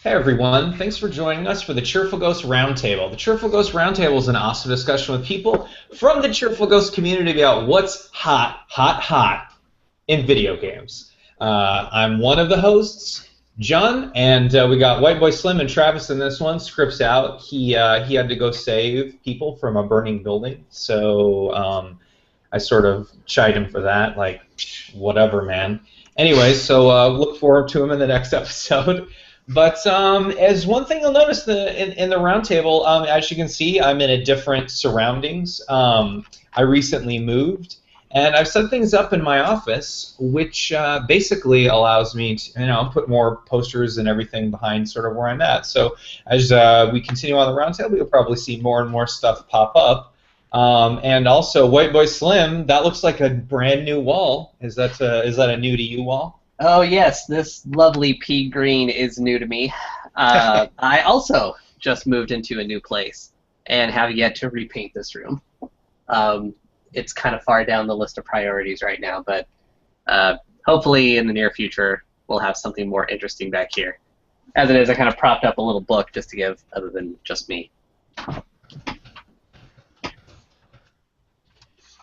Hey everyone, thanks for joining us for the Cheerful Ghost Roundtable. The Cheerful Ghost Roundtable is an awesome discussion with people from the Cheerful Ghost community about what's hot in video games. I'm one of the hosts, John, and we got WhiteboySlim and Travis in this one. Scripts out. He had to go save people from a burning building, so I sort of chide him for that, like, whatever, man. Anyway, so look forward to him in the next episode. But as one thing you'll notice in the roundtable, as you can see, I'm in a different surroundings. I recently moved, and I've set things up in my office, which basically allows me to, put more posters and everything behind sort of where I'm at. So as we continue on the roundtable, you'll probably see more and more stuff pop up. And also, WhiteboySlim, that looks like a brand new wall. Is that a new to you wall? Oh yes, this lovely pea green is new to me. I also just moved into a new place and have yet to repaint this room. It's kind of far down the list of priorities right now, but hopefully in the near future we'll have something more interesting back here. As it is, I kind of propped up a little book just to give other than just me.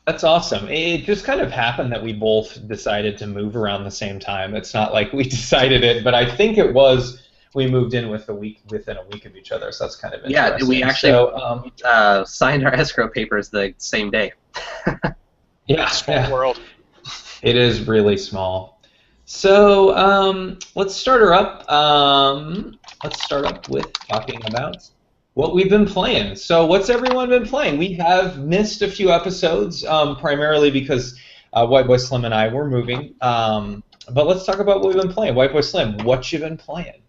That's awesome. It just kind of happened that we both decided to move around the same time. It's not like we decided it, but I think it was we moved in within a week of each other, so that's kind of interesting. Yeah, we actually signed our escrow papers the same day. Yeah, Small world. It is really small. So let's start her up. Let's start up with talking about what we've been playing. So what's everyone been playing? We have missed a few episodes, primarily because WhiteboySlim and I were moving. But let's talk about what we've been playing. WhiteboySlim, what you been playing?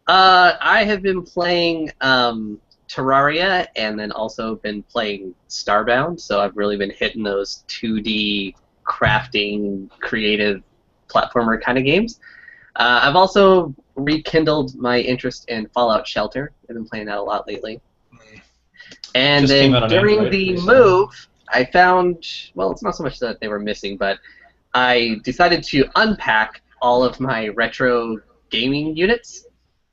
I have been playing Terraria and then also been playing Starbound, so I've really been hitting those 2D crafting, creative platformer kind of games. I've also rekindled my interest in Fallout Shelter. I've been playing that a lot lately. And Just then during Android the recently. move, I found, well, it's not so much that they were missing, but I decided to unpack all of my retro gaming units.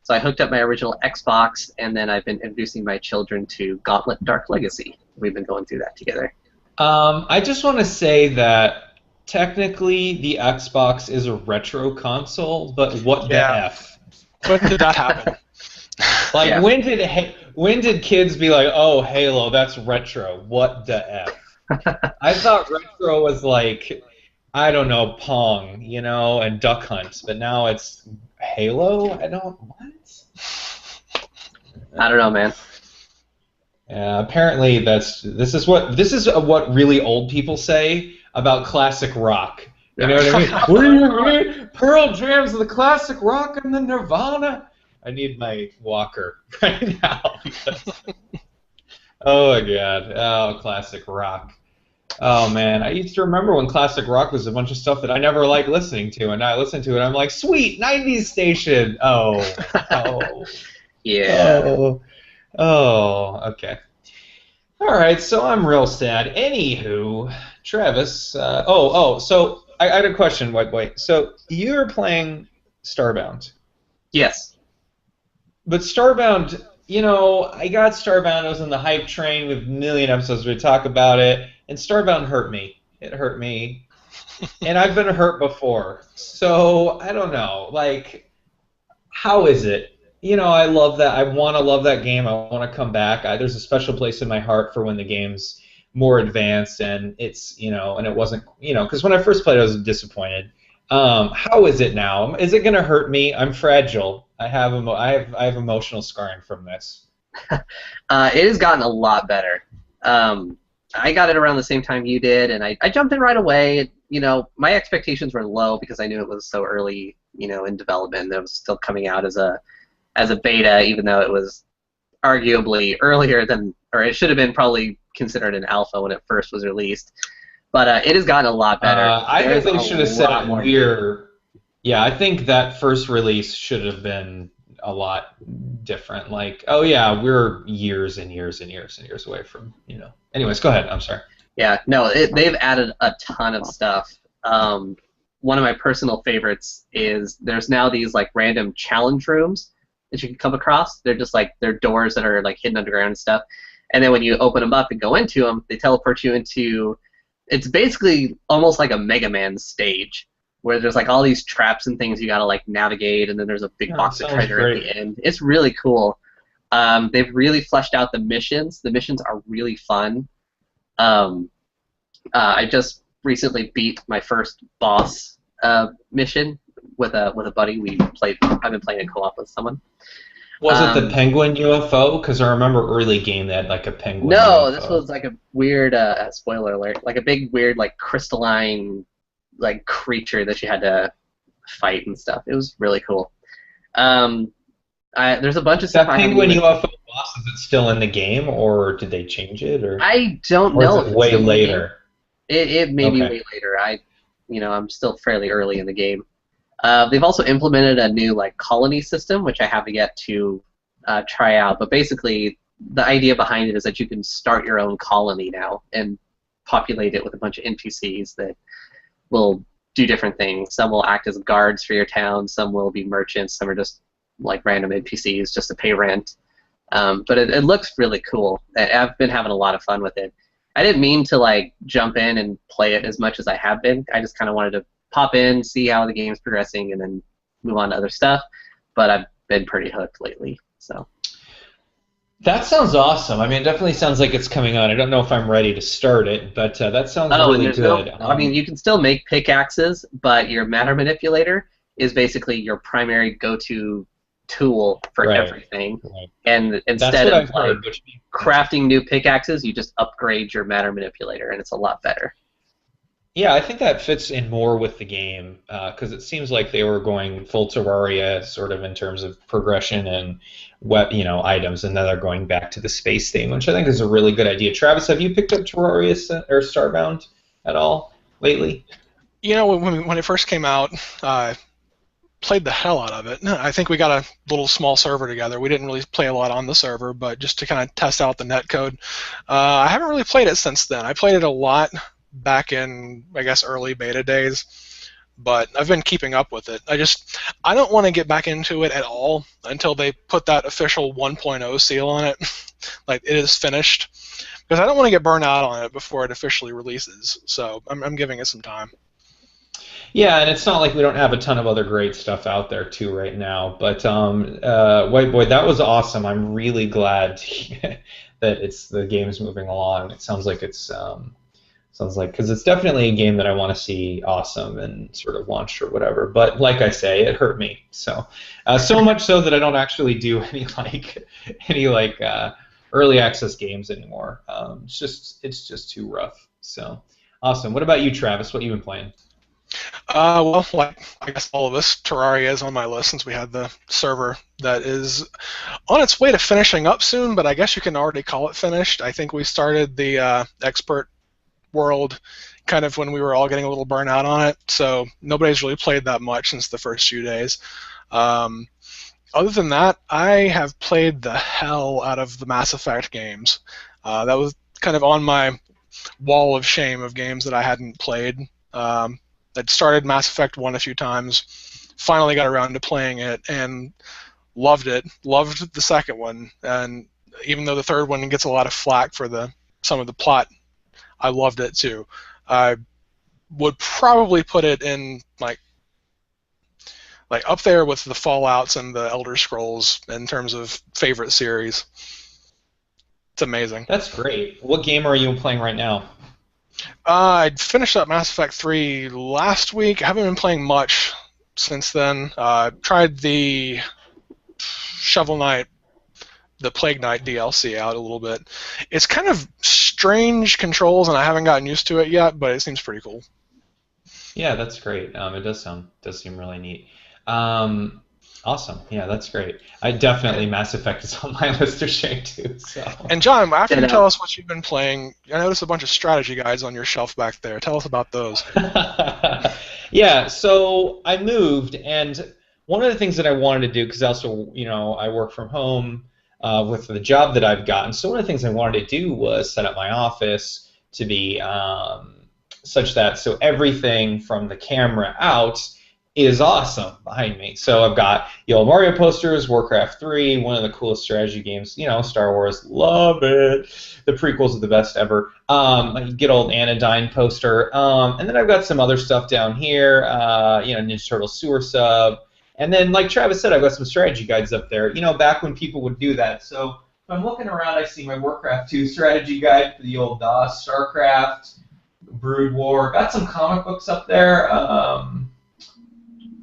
So I hooked up my original Xbox, and then I've been introducing my children to Gauntlet Dark Legacy. We've been going through that together. I just want to say that technically the Xbox is a retro console, but what the F? When did that happen? Like, Yeah. when did kids be like, oh, Halo, that's retro? What the F? I thought retro was like, I don't know, Pong, and Duck Hunt, but now it's Halo? What? I don't know, man. Yeah, apparently this is what really old people say about classic rock. You know what I mean? Pearl Jam's the classic rock and the Nirvana. I need my walker right now. Oh my god. Oh, classic rock. Oh man, I used to remember when classic rock was a bunch of stuff that I never liked listening to, and now I listen to it, and I'm like, sweet, 90s station. Oh. Yeah. Oh, okay. All right, so I'm real sad. Anywho, Travis, so I had a question, White Boy. So you're playing Starbound. Yes. But Starbound, I got Starbound. I was on the hype train with a million episodes. We talk about it, and Starbound hurt me. It hurt me, and I've been hurt before. So I don't know. Like, how is it? I love that. I want to love that game. I want to come back. There's a special place in my heart for when the game's more advanced, and it's and it wasn't because when I first played, I was disappointed. How is it now? Is it gonna hurt me? I'm fragile. I have emotional scarring from this. It has gotten a lot better. I got it around the same time you did, and I jumped in right away. My expectations were low because I knew it was so early, in development. It was still coming out as a beta, even though it was arguably earlier than, or it should have been probably considered an alpha when it first was released. But it has gotten a lot better. I think they should have said Yeah, I think that first release should have been a lot different. Like, oh yeah, we're years and years and years and years away from, Anyways, go ahead. I'm sorry. Yeah, no, they've added a ton of stuff. One of my personal favorites is there's now these like random challenge rooms that you can come across. They're just like they're doors that are like hidden underground and stuff. And then when you open them up and go into them, they teleport you into. It's basically almost like a Mega Man stage where there's like all these traps and things you gotta like navigate, and then there's a big box of treasure at the end. It's really cool. They've really fleshed out the missions. The missions are really fun. I just recently beat my first boss mission with a buddy. I've been playing a co-op with someone. Was it the penguin UFO? Because I remember early game that had like a penguin. No, UFO. This was like a weird spoiler alert, like a big weird like crystalline like creature that you had to fight and stuff. It was really cool. There's a bunch of stuff. That penguin UFO boss, is it still in the game, or did they change it? Or I don't know. Is it way later? It may be way later. I'm still fairly early in the game. They've also implemented a new like colony system, which I have yet to try out. But basically, the idea behind it is that you can start your own colony now and populate it with a bunch of NPCs that will do different things. Some will act as guards for your town. Some will be merchants. Some are just like random NPCs just to pay rent. But it looks really cool. I've been having a lot of fun with it. I didn't mean to like jump in and play it as much as I have been. I just kind of wanted to pop in, see how the game's progressing, and then move on to other stuff. But I've been pretty hooked lately. So that sounds awesome. I mean, it definitely sounds like it's coming on. I don't know if I'm ready to start it, but that sounds really good. I mean, you can still make pickaxes, but your matter manipulator is basically your primary go-to tool for everything. Right. And instead of like crafting new pickaxes, you just upgrade your matter manipulator, and it's a lot better. Yeah, I think that fits in more with the game because it seems like they were going full Terraria sort of in terms of progression and items, and then they're going back to the space theme, which I think is a really good idea. Travis, have you picked up Terraria or Starbound at all lately? When it first came out, played the hell out of it. I think we got a little small server together. We didn't really play a lot on the server, but just to kind of test out the netcode. I haven't really played it since then. I played it a lot back in, I guess, early beta days, but I've been keeping up with it. I don't want to get back into it at all until they put that official 1.0 seal on it, like it is finished, because I don't want to get burned out on it before it officially releases. So I'm giving it some time. Yeah, and it's not like we don't have a ton of other great stuff out there too right now. But White Boy, that was awesome. I'm really glad that the game's moving along. It sounds like because it's definitely a game that I want to see awesome and sort of launched or whatever. But like I say, it hurt me. So much so that I don't actually do any early access games anymore. It's just too rough. So awesome. What about you, Travis? What have you been playing? Well, like I guess all of us, Terraria is on my list since we had the server that is on its way to finishing up soon, but I guess you can already call it finished. I think we started the expert world kind of when we were all getting a little burnt out on it, so nobody's really played that much since the first few days. Other than that, I have played the hell out of the Mass Effect games. That was kind of on my wall of shame of games that I hadn't played. I'd started Mass Effect 1 a few times, finally got around to playing it, and loved it. Loved the second one, and even though the third one gets a lot of flack for some of the plot, I loved it too. I would probably put it in like up there with the Fallouts and the Elder Scrolls in terms of favorite series. It's amazing. That's great. What game are you playing right now? I finished up Mass Effect 3 last week. I haven't been playing much since then. Tried the Shovel Knight, the Plague Knight DLC out a little bit. It's kind of strange controls, and I haven't gotten used to it yet, but it seems pretty cool. Yeah, that's great. It does seem really neat. Awesome. Yeah, that's great. Mass Effect is on my list of shame too. So. And John, after you tell us what you've been playing, I noticed a bunch of strategy guides on your shelf back there. Tell us about those. Yeah, so I moved, and one of the things that I wanted to do, because also, I work from home with the job that I've gotten, so one of the things I wanted to do was set up my office to be such that everything from the camera out is awesome behind me. So I've got the old Mario posters, Warcraft 3, one of the coolest strategy games, Star Wars, love it. The prequels are the best ever. Good old Anodyne poster. And then I've got some other stuff down here, Ninja Turtle Sewer Sub. And then, like Travis said, I've got some strategy guides up there, back when people would do that. So if I'm looking around, I see my Warcraft 2 strategy guide for the old DOS, StarCraft, Brood War. Got some comic books up there.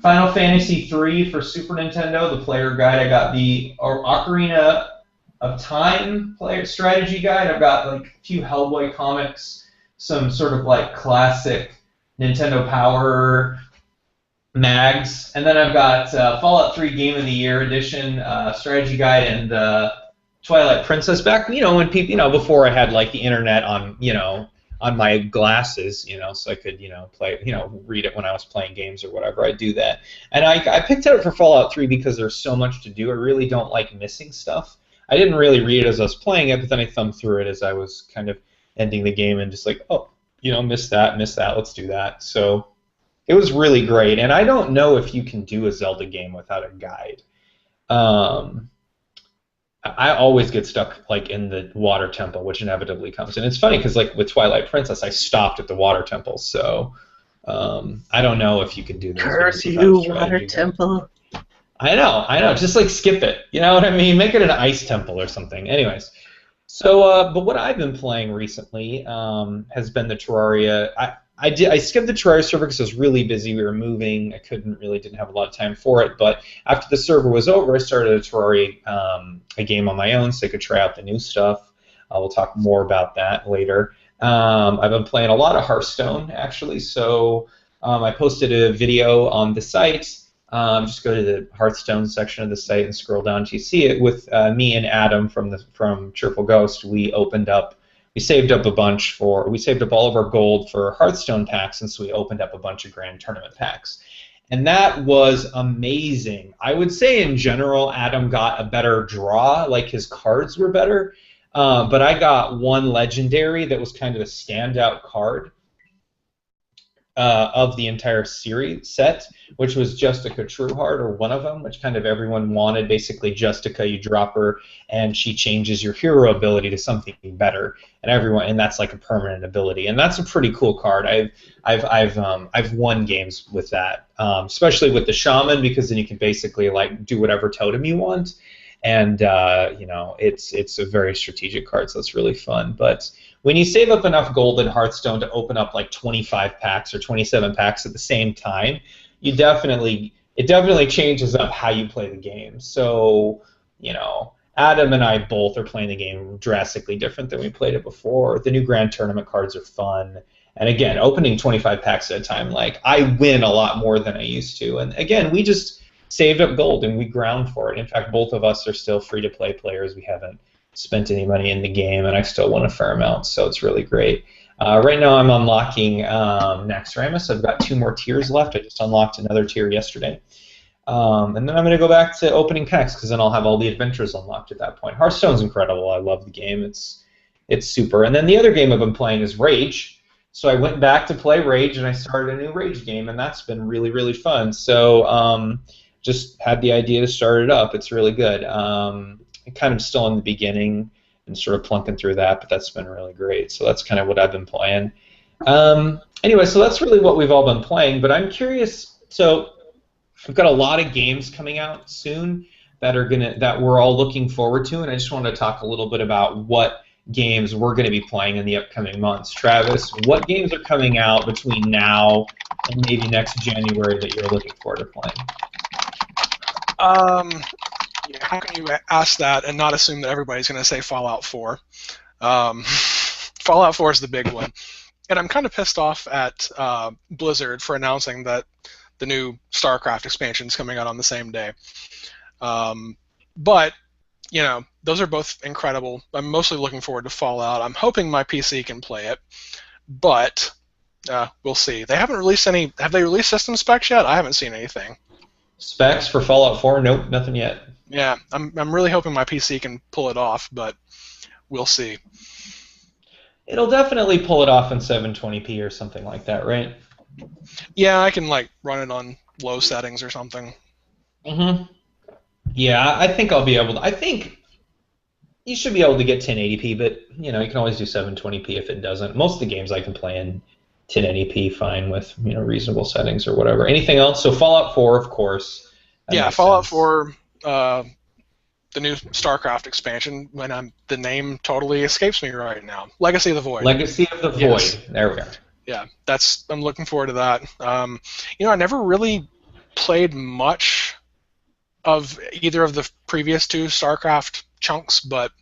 Final Fantasy 3 for Super Nintendo, the player guide. I got the Ocarina of Time player strategy guide. I've got like a few Hellboy comics, some sort of like classic Nintendo Power mags, and then I've got Fallout 3 Game of the Year edition strategy guide and Twilight Princess. Back when people before I had like the internet on on my glasses, so I could, play, read it when I was playing games or whatever. I do that. And I picked it up for Fallout 3 because there's so much to do. I really don't like missing stuff. I didn't really read it as I was playing it, but then I thumbed through it as I was kind of ending the game and just like, oh, missed that, let's do that. So it was really great. And I don't know if you can do a Zelda game without a guide. I always get stuck like in the water temple, which inevitably comes. And it's funny because like with Twilight Princess, I stopped at the water temple. So I don't know if you can do this. Curse you, water temple. I know. Just like skip it. You know what I mean? Make it an ice temple or something. Anyways, so but what I've been playing recently has been the Terraria. I skipped the Terraria server because I was really busy. We were moving. I didn't have a lot of time for it. But after the server was over, I started a Terraria a game on my own so I could try out the new stuff. We'll talk more about that later. I've been playing a lot of Hearthstone, actually. So I posted a video on the site. Just go to the Hearthstone section of the site and scroll down to see it. With me and Adam from Cheerful Ghost, we saved up all of our gold for Hearthstone packs, and so we opened up a bunch of Grand Tournament packs. And that was amazing. I would say in general, Adam got a better draw, like his cards were better, but I got one legendary that was kind of a standout card of the entire series set, which was Justica Trueheart, or one of them, which kind of everyone wanted. Basically, Justica, you drop her, and she changes your hero ability to something better, and that's like a permanent ability, and that's a pretty cool card. I've won games with that, especially with the Shaman, because then you can basically like do whatever totem you want, and it's a very strategic card, so it's really fun. But when you save up enough gold in Hearthstone to open up like 25 packs or 27 packs at the same time, it definitely changes up how you play the game. So, Adam and I both are playing the game drastically different than we played it before. The new Grand Tournament cards are fun. And again, opening 25 packs at a time, like, I win a lot more than I used to. And again, we just saved up gold and we ground for it. In fact, both of us are still free-to-play players. We haven't spent any money in the game, and I still won a fair amount, so it's really great. Right now I'm unlocking Naxxramas. I've got 2 more tiers left. I just unlocked another tier yesterday. And then I'm going to go back to opening packs, because then I'll have all the adventures unlocked at that point. Hearthstone's incredible. I love the game. It's super. And then the other game I've been playing is Rage. So I went back to play Rage, and I started a new Rage game, and that's been really, really fun. So just had the idea to start it up. It's really good. Kind of still in the beginning and sort of plunking through that, but that's been really great. So that's kind of what I've been playing. Anyway, so that's really what we've all been playing, but I'm curious. So we've got a lot of games coming out soon that we're all looking forward to, and I just wanted to talk a little bit about what games we're going to be playing in the upcoming months. Travis, what games are coming out between now and maybe next January that you're looking forward to playing? Yeah, how can you ask that and not assume that everybody's going to say Fallout 4? Fallout 4 is the big one. And I'm kind of pissed off at Blizzard for announcing that the new StarCraft expansion is coming out on the same day. But, those are both incredible. I'm mostly looking forward to Fallout. I'm hoping my PC can play it. But we'll see. They haven't released any... Have they released system specs yet? I haven't seen anything. Specs for Fallout 4? Nope, nothing yet. Yeah, I'm really hoping my PC can pull it off, but we'll see. It'll definitely pull it off in 720p or something like that, right? Yeah, I can run it on low settings or something. Mm-hmm. Yeah, I think I'll be able to. I think you should be able to get 1080p, but you can always do 720p if it doesn't. Most of the games I can play in 1080p fine with reasonable settings or whatever. Anything else? So Fallout 4, of course. Yeah, Fallout 4, the new StarCraft expansion. The name totally escapes me right now. Legacy of the Void. Legacy of the Void. Yes. There we go. Yeah, I'm looking forward to that. I never really played much of either of the previous two StarCraft chunks, but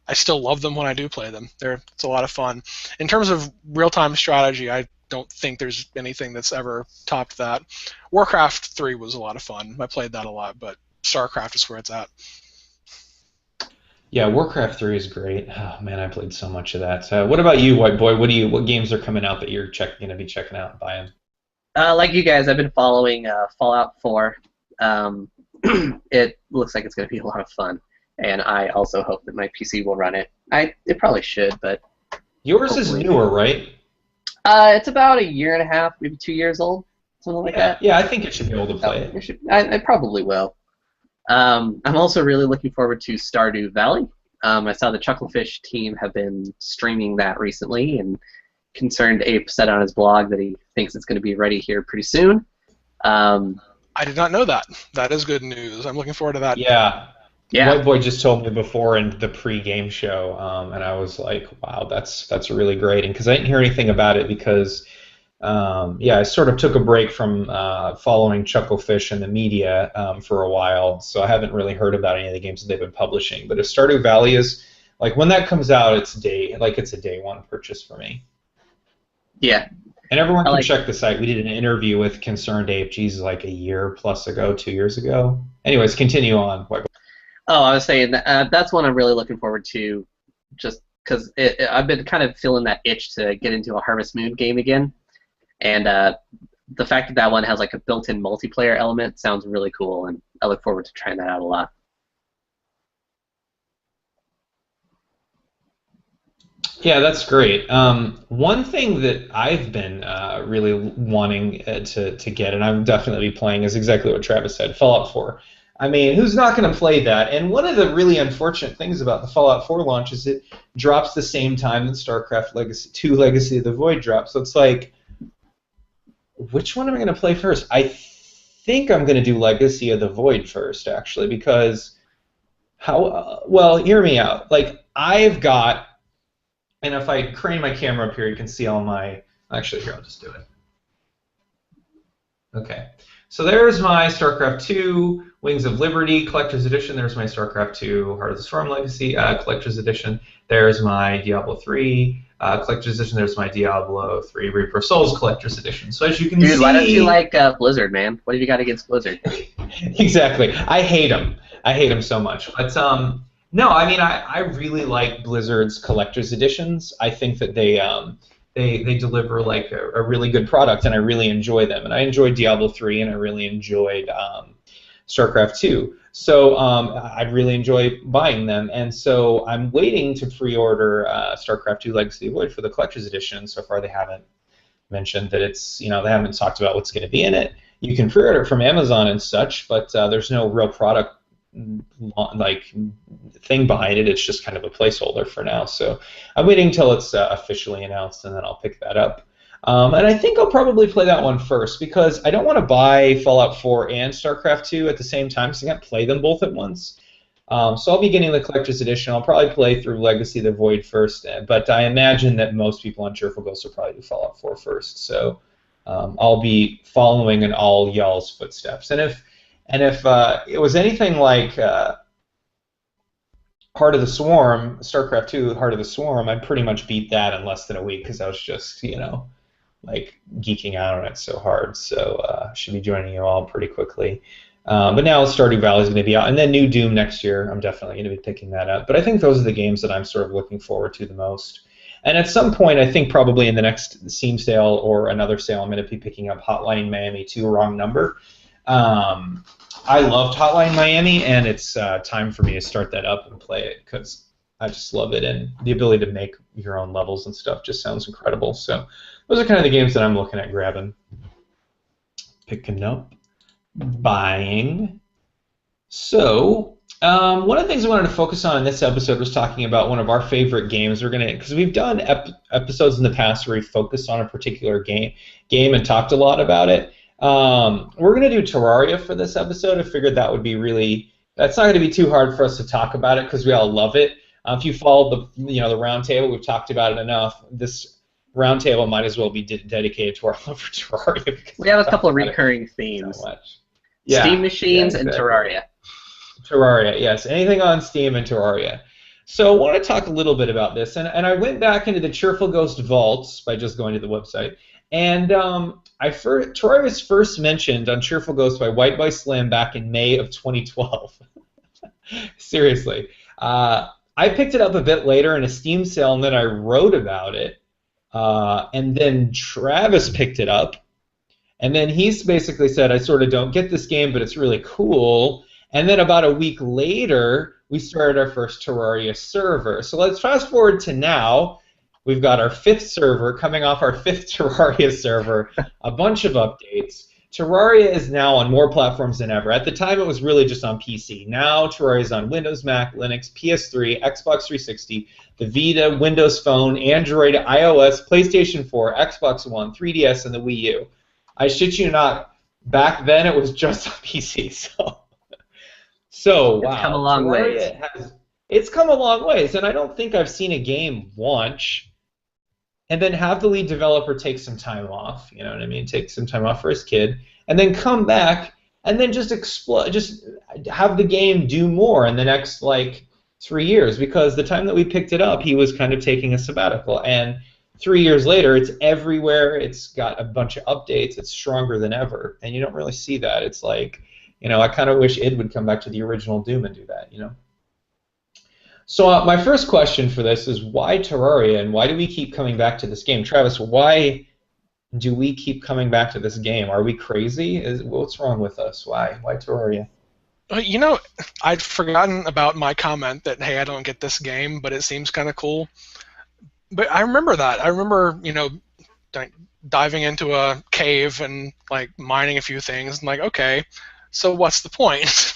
I still love them when I do play them. It's a lot of fun. In terms of real-time strategy, I don't think there's anything that's ever topped that. Warcraft 3 was a lot of fun. I played that a lot, but StarCraft is where it's at. Yeah, Warcraft 3 is great. Oh man, I played so much of that. What about you, White Boy? What games are coming out that you're going to be checking out and buying? Like you guys, I've been following Fallout 4. It looks like it's going to be a lot of fun, and I also hope that my PC will run it. It probably should, but yours is newer, right? It's about a year and a half, maybe 2 years old, something like that. Yeah, I think it should be able to play it. I probably will. I'm also really looking forward to Stardew Valley. I saw the Chucklefish team have been streaming that recently, and Concerned Ape said on his blog that he thinks it's going to be ready here pretty soon. I did not know that. That is good news. I'm looking forward to that. Yeah. Yeah. White Boy just told me before in the pre-game show, and I was like, wow, that's really great. And because I didn't hear anything about it because, I sort of took a break from following Chucklefish and the media for a while, so I haven't really heard about any of the games that they've been publishing. But if Stardew Valley is, like, when that comes out, it's a day one purchase for me. Yeah. And everyone can check the site. We did an interview with Concerned Ape, like a year plus ago, 2 years ago. Anyways, continue on. Oh, I was saying that's one I'm really looking forward to, just because I've been kind of feeling that itch to get into a Harvest Moon game again, and the fact that one has like a built-in multiplayer element sounds really cool, and I look forward to trying that out a lot. Yeah, that's great. One thing that I've been really wanting to get, and I'm definitely playing, is exactly what Travis said, Fallout 4. I mean, who's not going to play that? And one of the really unfortunate things about the Fallout 4 launch is it drops the same time that StarCraft Legacy 2 Legacy of the Void drops. So it's like, which one am I going to play first? I think I'm going to do Legacy of the Void first, actually, because hear me out. Like, I've got, and if I crane my camera up here, you can see all my, actually, here, I'll just do it. Okay. So there's my StarCraft 2 Wings of Liberty Collector's Edition. There's my StarCraft 2 Heart of the Storm Legacy Collector's Edition. There's my Diablo 3 Collector's Edition. There's my Diablo 3 Reaper of Souls Collector's Edition. So as you can see... Dude, why don't you like Blizzard, man? What have you got against Blizzard? Exactly. I hate them. I hate them so much. But no, I mean, I really like Blizzard's Collector's Editions. I think that they deliver like a really good product, and I really enjoy them. And I enjoyed Diablo 3, and I really enjoyed StarCraft 2. So I really enjoy buying them, and so I'm waiting to pre-order StarCraft 2 Legacy of the Void for the Collector's Edition. So far, they haven't mentioned that it's, they haven't talked about what's going to be in it. You can pre-order it from Amazon and such, but there's no real product like thing behind it. It's just kind of a placeholder for now. So I'm waiting until it's officially announced, and then I'll pick that up. And I think I'll probably play that one first because I don't want to buy Fallout 4 and StarCraft 2 at the same time because I can't play them both at once. So I'll be getting the Collector's Edition. I'll probably play through Legacy of the Void first, but I imagine that most people on Cheerful Ghost will probably do Fallout 4 first. So I'll be following in all y'all's footsteps. And if it was anything like Heart of the Swarm, StarCraft 2, Heart of the Swarm, I'd pretty much beat that in less than a week because I was just, like geeking out on it so hard. So I should be joining you all pretty quickly. But now Stardew Valley is going to be out, and then New Doom next year. I'm definitely going to be picking that up. But I think those are the games that I'm sort of looking forward to the most. And at some point, I think probably in the next Steam sale or another sale, I'm going to be picking up Hotline Miami 2, Wrong Number. I loved Hotline Miami, and it's time for me to start that up and play it because I just love it, and the ability to make your own levels and stuff just sounds incredible. So those are kind of the games that I'm looking at grabbing, picking up. buying. So, one of the things I wanted to focus on in this episode was talking about one of our favorite games. Because we've done episodes in the past where we focused on a particular game and talked a lot about it. We're gonna do Terraria for this episode. I figured that would be that's not gonna be too hard for us to talk about it because we all love it. If you follow the roundtable, we've talked about it enough. This roundtable might as well be dedicated to our love for Terraria. We have a couple of recurring themes. So much. Steam machines and exactly. Terraria. Terraria, yes. Anything on Steam and Terraria. So I want to talk a little bit about this. And I went back into the Cheerful Ghost vaults by just going to the website. And Terraria was first mentioned on Cheerful Ghost by WhiteboySlim back in May of 2012. Seriously. I picked it up a bit later in a Steam sale, and then I wrote about it. And then Travis picked it up. And then he's basically said, I sort of don't get this game, but it's really cool. And then about a week later, we started our first Terraria server. So let's fast forward to now. We've got our 5th server, coming off our 5th Terraria server, a bunch of updates. Terraria is now on more platforms than ever. At the time, it was really just on PC. Now, Terraria is on Windows, Mac, Linux, PS3, Xbox 360, the Vita, Windows Phone, Android, iOS, PlayStation 4, Xbox One, 3DS, and the Wii U. I shit you not, back then it was just on PC. So wow. It's come a long ways. It's come a long ways, and I don't think I've seen a game launch and then have the lead developer take some time off, you know what I mean? Take some time off for his kid, and then come back and then just have the game do more in the next 3 years, because the time that we picked it up, he was kind of taking a sabbatical, and 3 years later, it's everywhere. It's got a bunch of updates. It's stronger than ever, and you don't really see that. It's like, I kind of wish id would come back to the original Doom and do that, So my first question for this is, why Terraria, and why do we keep coming back to this game? Travis, why do we keep coming back to this game? Are we crazy? What's wrong with us? Why Terraria? I'd forgotten about my comment that, hey, I don't get this game, but it seems kind of cool. But I remember that. I remember, diving into a cave and mining a few things and okay, so what's the point?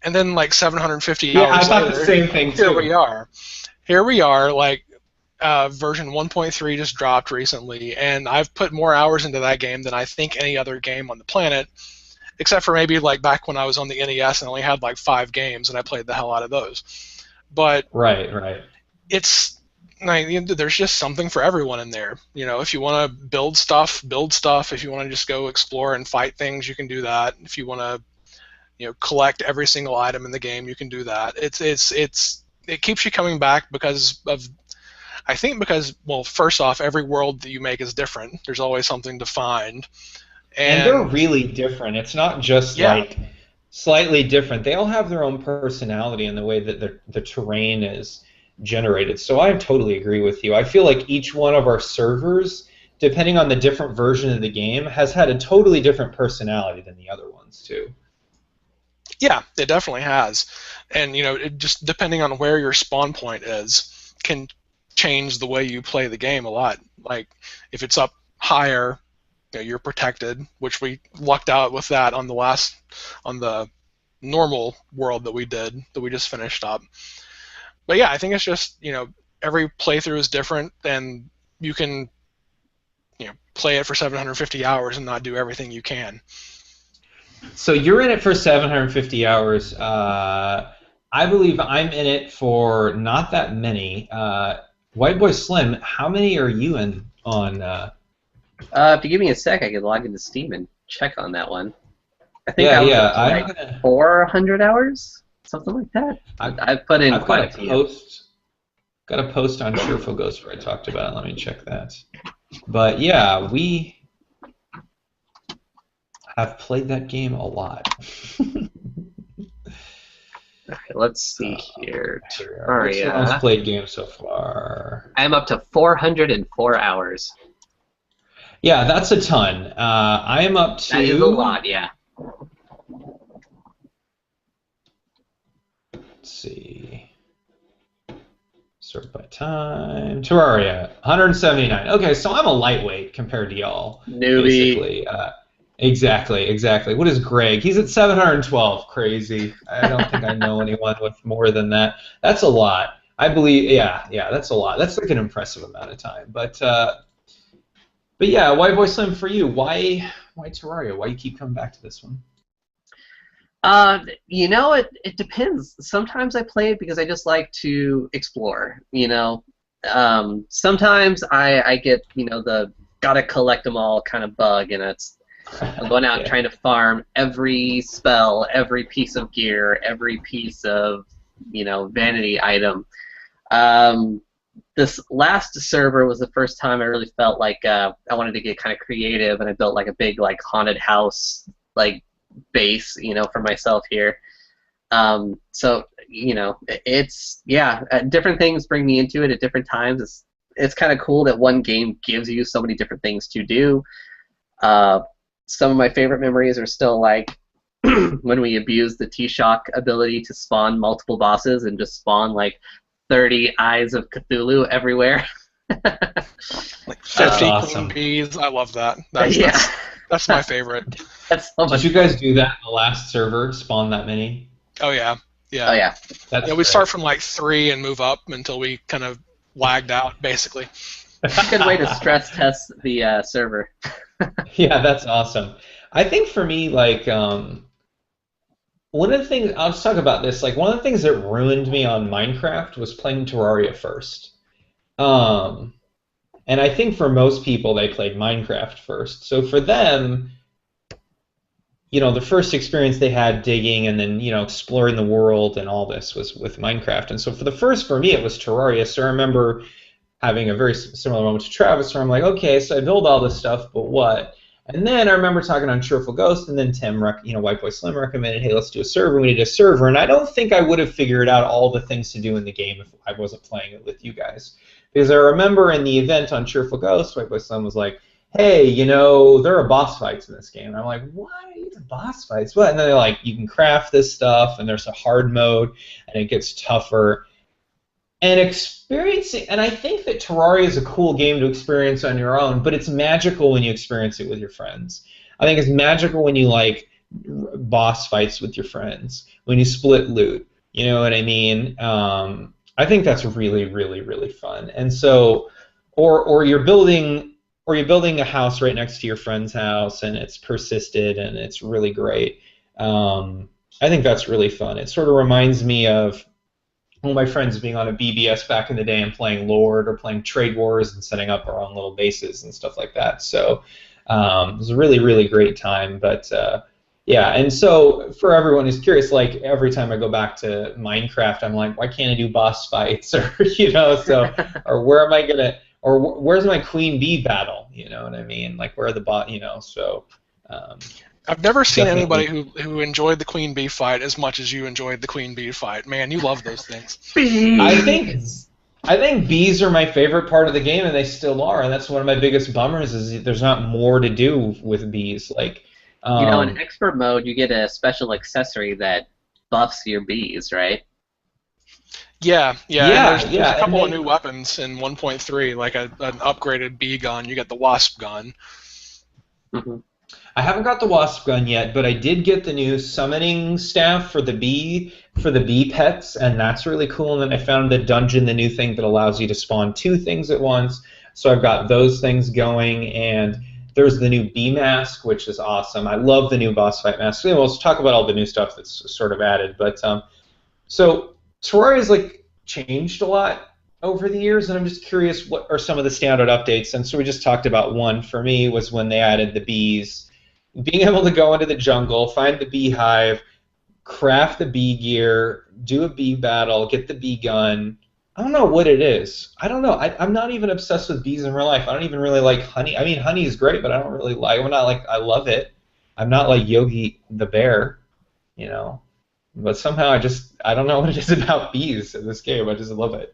And then 750 hours I thought later, the same thing too. Here we are, version 1.3 just dropped recently, and I've put more hours into that game than I think any other game on the planet, except for maybe back when I was on the NES and only had 5 games, and I played the hell out of those. But right. It's there's just something for everyone in there. If you want to build stuff, build stuff. If you want to just go explore and fight things, you can do that. If you want to, collect every single item in the game, you can do that. It keeps you coming back because, first off, every world that you make is different. There's always something to find. And they're really different. It's not just slightly different. They all have their own personality in the way that the terrain is generated. So I totally agree with you. I feel like each one of our servers, depending on the different version of the game, has had a totally different personality than the other ones too. Yeah, it definitely has. And it just depending on where your spawn point is can change the way you play the game a lot. If it's up higher, you're protected, which we lucked out with that on the normal world that we just finished up. But yeah, I think it's just, every playthrough is different, and you can, play it for 750 hours and not do everything you can. So you're in it for 750 hours. I believe I'm in it for not that many. WhiteboySlim, how many are you in on? If you give me a sec, I can log into Steam and check on that one. I think I was 400 hours? Something like that. I've put in quite a few. Got a post on Cheerful Ghost where I talked about it. Let me check that. But yeah, we have played that game a lot. Okay, let's see here. Terraria. What's the most played game so far? I'm up to 404 hours. Yeah, that's a ton. I am up to... That is a lot, yeah. Let's see. Sort by time. Terraria, 179. Okay, so I'm a lightweight compared to y'all. Newbie. Basically. Exactly, exactly. What is Greg? He's at 712. Crazy. I don't think I know anyone with more than that. That's a lot. I believe, yeah, that's a lot. That's like an impressive amount of time. But yeah, WhiteboySlim, for you, why Terraria? Why you keep coming back to this one? It depends. Sometimes I play it because I just like to explore, Sometimes I get, the gotta collect them all kind of bug, and I'm going out and trying to farm every spell, every piece of gear, every piece of, vanity item. This last server was the first time I really felt like I wanted to get kind of creative, and I built like a big like haunted house like base, for myself here. Different things bring me into it at different times. It's kind of cool that one game gives you so many different things to do. Some of my favorite memories are still like when we abused the T-Shock ability to spawn multiple bosses and just spawn like 30 Eyes of Cthulhu everywhere. Like 50 awesome. queen bees. I love that. That's my favorite. That's so much Did you guys do that in the last server? Spawn that many? Oh yeah. Oh yeah. We start from like 3 and move up until we kind of lagged out, basically. It's a good way to stress test the server. Yeah, that's awesome. I think for me, like, one of the things, I'll just talk about this, like, one of the things that ruined me on Minecraft was playing Terraria first. And I think for most people, they played Minecraft first. So for them, the first experience they had digging and then, exploring the world and all this was with Minecraft. And so for me, it was Terraria. So I remember having a very similar moment to Travis where I'm like, okay, so I build all this stuff, but what? And then I remember talking on Cheerful Ghost, and then Tim, WhiteboySlim recommended, hey, let's do a server. We need a server. And I don't think I would have figured out all the things to do in the game if I wasn't playing it with you guys. Because I remember in the event on Cheerful Ghost, WhiteboySlim was like, hey, there are boss fights in this game. And I'm like, what? Even boss fights? What? And then they're like, you can craft this stuff, and there's a hard mode, and it gets tougher. And I think that Terraria is a cool game to experience on your own, but it's magical when you experience it with your friends. I think it's magical when you like boss fights with your friends, when you split loot. You know what I mean? I think that's really, really, really fun. And so, or you're building a house right next to your friend's house, and it's persisted, and it's really great. I think that's really fun. It sort of reminds me of one of my friends being on a BBS back in the day and playing Lord or playing Trade Wars and setting up our own little bases and stuff like that. So it was a really, really great time. But yeah, and so for everyone who's curious, like every time I go back to Minecraft, I'm like, why can't I do boss fights or or where am I gonna, or where's my queen bee battle? You know what I mean? Like where are the so. I've never seen anybody who enjoyed the queen bee fight as much as you enjoyed the queen bee fight. Man, you love those things. I think bees are my favorite part of the game, and they still are. And that's one of my biggest bummers is there's not more to do with bees. Like, in expert mode, you get a special accessory that buffs your bees, right? Yeah. There's a couple of new weapons in 1.3, like an upgraded bee gun. You get the wasp gun. Mm-hmm. I haven't got the wasp gun yet, but I did get the new summoning staff for the bee pets, and that's really cool. And then I found the dungeon, the new thing that allows you to spawn 2 things at once. So I've got those things going, and there's the new bee mask, which is awesome. I love the new boss fight mask. So let's talk about all the new stuff that's sort of added. But so Terraria's like changed a lot over the years, and I'm just curious what are some of the standout updates. And so we just talked about one for me was when they added the bees. Being able to go into the jungle, find the beehive, craft the bee gear, do a bee battle, get the bee gun. I don't know what it is. I don't know. I'm not even obsessed with bees in real life. I don't even really like honey. I mean, honey is great, but I don't really like. I'm not like I love it. I'm not like Yogi the bear, But somehow I don't know what it is about bees in this game. I just love it.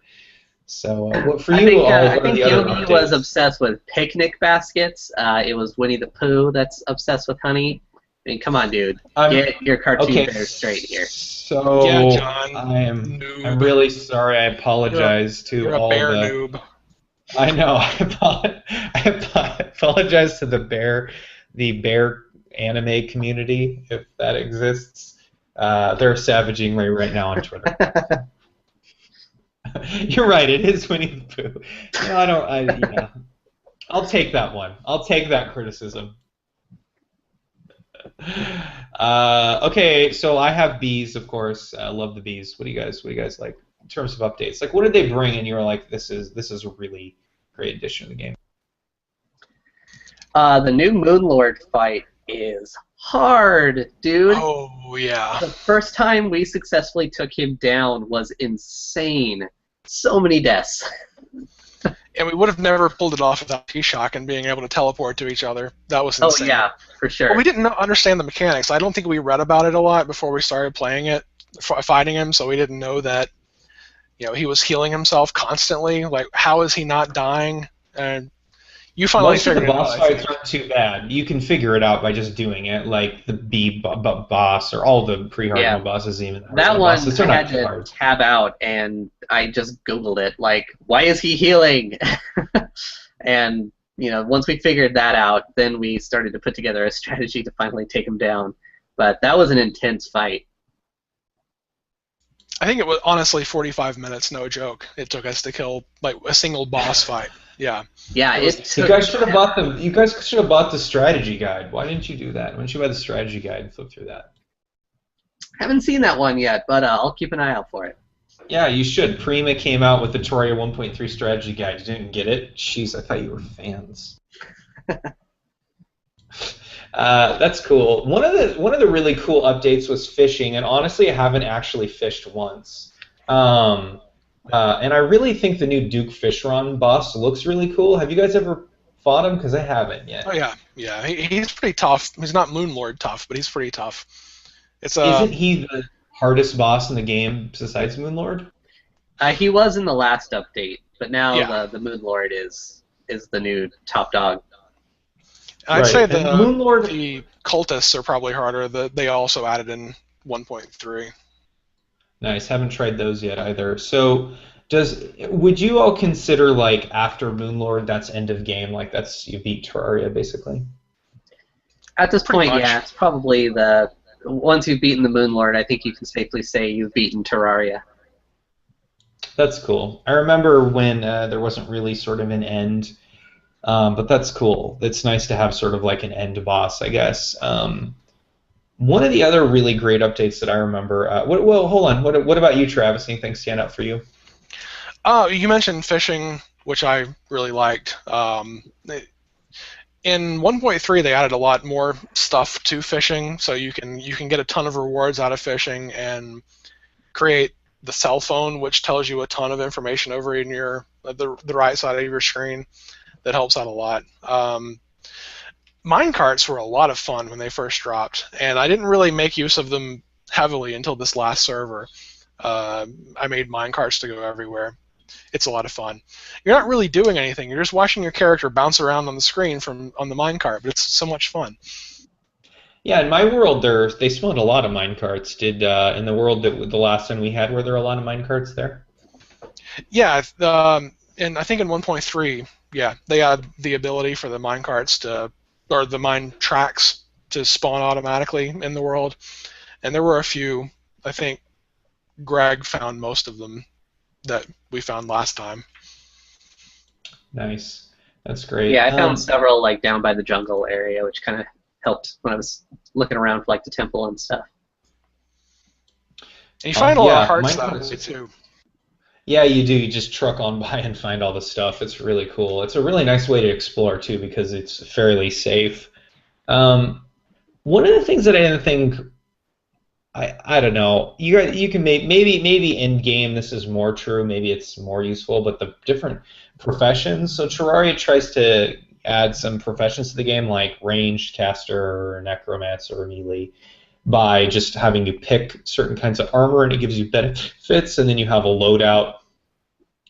So, what for you? I think Yogi was obsessed with picnic baskets. It was Winnie the Pooh that's obsessed with honey. I mean, come on, dude. Get your cartoon bear straight here. So, yeah, John, I'm really sorry. I apologize to all bear noob. I know. I apologize to the bear anime community, if that exists. They're savaging me right now on Twitter. You're right. It is Winnie the Pooh. No, yeah. I'll take that one. I'll take that criticism. Okay, so I have bees, of course. I love the bees. What do you guys like in terms of updates? Like, what did they bring? And you were like, this is a really great addition to the game. The new Moonlord fight is hard, dude. Oh, yeah. The first time we successfully took him down was insane. So many deaths. And we would have never pulled it off without T-Shock and being able to teleport to each other. That was insane. Oh, yeah, for sure. But we didn't understand the mechanics. I don't think we read about it a lot before we started playing it, fighting him, so we didn't know that he was healing himself constantly. Like, how is he not dying? And you finally figured it out. Most of the boss fights aren't too bad. You can figure it out by just doing it, like the bee boss or all the pre-hard mode bosses. Even that one bosses, I had to tab out, and I just Googled it, like, why is he healing? And once we figured that out, then we started to put together a strategy to finally take him down. But that was an intense fight. I think it was honestly 45 minutes, no joke. It took us to kill like a single boss fight. Yeah. Yeah. You guys should have bought the. You guys should have bought the strategy guide. Why didn't you do that? Why didn't you buy the strategy guide and flip through that? Haven't seen that one yet, but I'll keep an eye out for it. Yeah, you should. Prima came out with the Terraria 1.3 strategy guide. You didn't get it? Jeez, I thought you were fans. That's cool. One of the really cool updates was fishing, and honestly, I haven't actually fished once. And I really think the new Duke Fishron boss looks really cool. Have you guys ever fought him? Because I haven't yet. Oh yeah. He's pretty tough. He's not Moonlord tough, but he's pretty tough. Isn't he the hardest boss in the game besides Moonlord? He was in the last update, but now the Moonlord is the new top dog. I'd say the cultists are probably harder. They also added in 1.3. Nice. Haven't tried those yet either. So, would you all consider like after Moonlord that's end of game? Like you beat Terraria basically? At this point, yeah, it's probably once you've beaten the Moonlord, I think you can safely say you've beaten Terraria. That's cool. I remember when there wasn't really sort of an end. But that's cool. It's nice to have sort of like an end boss, I guess. One of the other really great updates that I remember. Well, hold on. What about you, Travis? Anything stand out for you? You mentioned fishing, which I really liked. In 1.3, they added a lot more stuff to fishing, so you can get a ton of rewards out of fishing and create the cell phone, which tells you a ton of information over in the right side of your screen. That helps out a lot. Minecarts were a lot of fun when they first dropped, and I didn't really make use of them heavily until this last server. I made minecarts to go everywhere. It's a lot of fun. You're not really doing anything. You're just watching your character bounce around on the screen on the minecart, but it's so much fun. Yeah, in my world, they spawned a lot of minecarts. Did in the world the last one we had, were there a lot of minecarts there? Yeah, and I think in 1.3. Yeah, they had the ability for the minecarts or the mine tracks to spawn automatically in the world, and there were a few. I think Greg found most of them that we found last time. Nice, that's great. Yeah, I found several like down by the jungle area, which kind of helped when I was looking around for like the temple and stuff. And you find a lot of hearts that way too. Yeah, you do. You just truck on by and find all the stuff. It's really cool. It's a really nice way to explore, too, because it's fairly safe. One of the things that I didn't think... I don't know. You can maybe in-game this is more true. Maybe it's more useful, but the different professions... So Terraria tries to add some professions to the game, like ranged, caster, necromancer, or melee, by just having you pick certain kinds of armor, and it gives you benefits, and then you have a loadout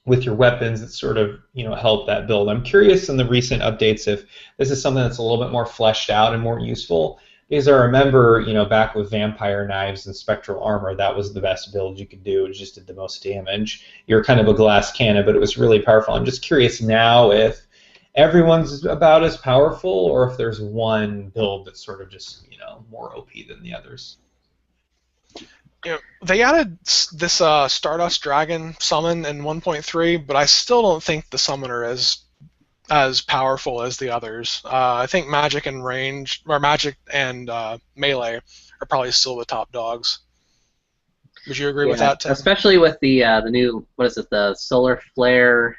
with your weapons that sort of help that build. I'm curious in the recent updates if this is something that's a little bit more fleshed out and more useful, because I remember back with vampire knives and spectral armor, that was the best build you could do. It just did the most damage. You're kind of a glass cannon, but it was really powerful. I'm just curious now if everyone's about as powerful, or if there's one build that's sort of just more OP than the others. They added this Stardust Dragon summon in 1.3, but I still don't think the summoner is as powerful as the others. I think Magic and Melee are probably still the top dogs. Would you agree with that, Tim? Especially with the new, what is it, the Solar Flare?